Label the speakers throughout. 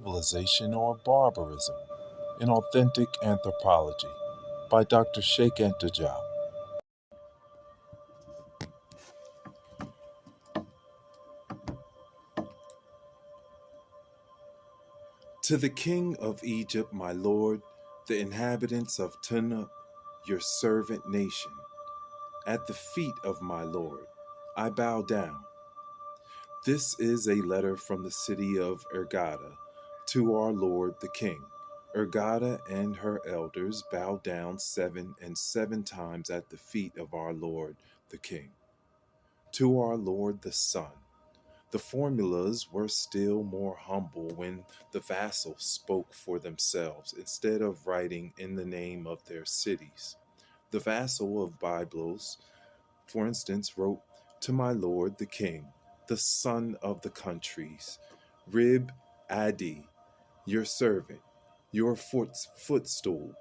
Speaker 1: Civilization or Barbarism, an Authentic Anthropology by Dr. Cheikh Anta Diop. To the king of Egypt, my lord, the inhabitants of Tunna, your servant nation, at the feet of my lord, I bow down. This is a letter from the city of Ergata to our lord the king. Ergata and her elders bow down 7 times at the feet of our lord the king. To our lord the sun. The formulas were still more humble when the vassals spoke for themselves instead of writing in the name of their cities. The vassal of Byblos, for instance, wrote to my lord the king, the son of the countries, Rib Adi, your servant, your footstool,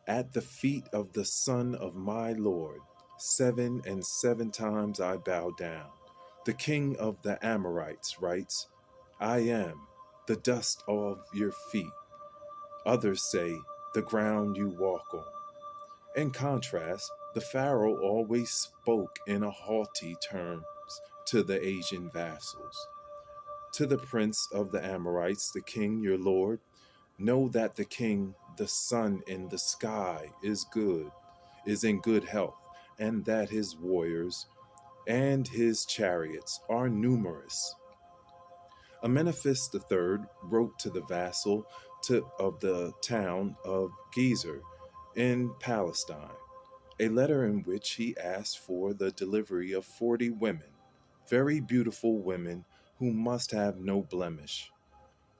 Speaker 1: at the feet of the son of my lord. 7 times I bow down. The king of the Amorites writes, I am the dust of your feet. Others say, the ground you walk on. In contrast, the pharaoh always spoke in a haughty terms to the Asian vassals. To the prince of the Amorites, the king your lord, know that the king, the sun in the sky, is in good health, and that his warriors and his chariots are numerous. Amenophis III wrote to the vassal of the town of Gezer in Palestine, a letter in which he asked for the delivery of 40 women, very beautiful women who must have no blemish.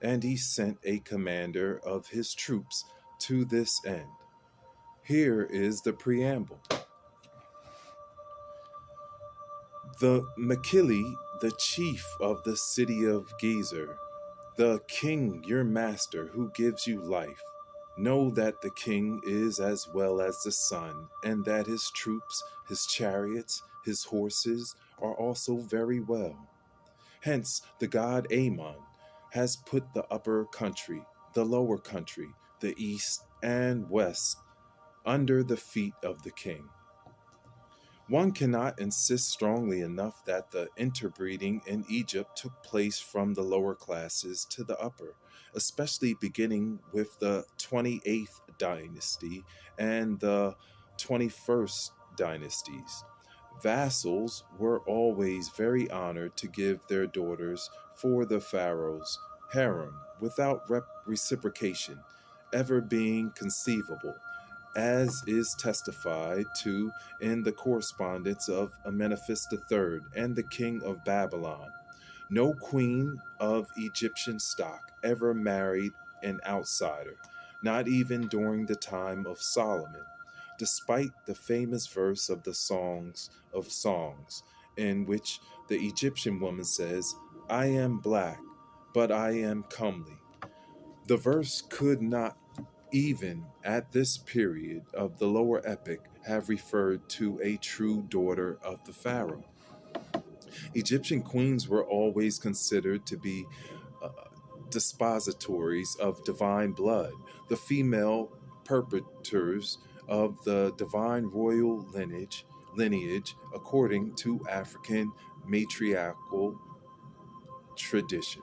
Speaker 1: And he sent a commander of his troops to this end. Here is the preamble. The Makili, the chief of the city of Gezer, the king your master who gives you life, know that the king is as well as the sun, and that his troops, his chariots, his horses are also very well. Hence the god Amon has put the upper country, the lower country, the east and west under the feet of the king. One cannot insist strongly enough that the interbreeding in Egypt took place from the lower classes to the upper, especially beginning with the 28th dynasty and the 21st dynasties. Vassals were always very honored to give their daughters for the pharaoh's harem without reciprocation ever being conceivable, as is testified to in the correspondence of Amenophis III and the king of Babylon. No queen of Egyptian stock ever married an outsider, not even during the time of Solomon, despite the famous verse of the Songs of Songs, in which the Egyptian woman says, I am black, but I am comely. The verse could not even at this period of the lower epic have referred to a true daughter of the pharaoh. Egyptian queens were always considered to be uh, dispositories of divine blood, the female perpetrators of the divine royal lineage according to African matriarchal tradition.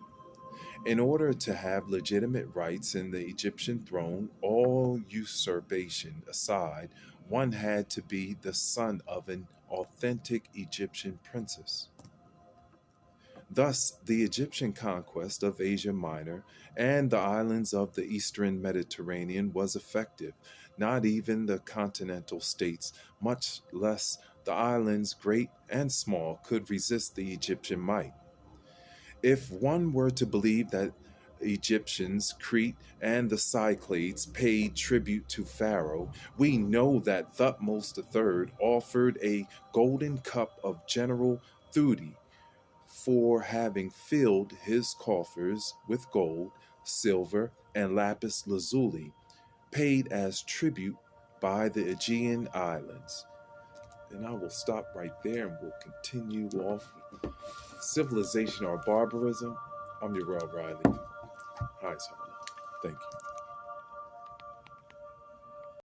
Speaker 1: In order to have legitimate rights in the Egyptian throne, all usurpation aside, one had to be the son of an authentic Egyptian princess. Thus, the Egyptian conquest of Asia Minor and the islands of the eastern Mediterranean was effective. Not even the continental states, much less the islands great and small, could resist the Egyptian might. If one were to believe that Egyptians, Crete, and the Cyclades paid tribute to Pharaoh, we know that Thutmose III offered a golden cup of general Thuti for having filled his coffers with gold, silver, and lapis lazuli, paid as tribute by the Aegean islands. And I will stop right there and we'll continue off. Civilization or Barbarism? I'm Uriel Riley. Hi, Sarah. Thank you.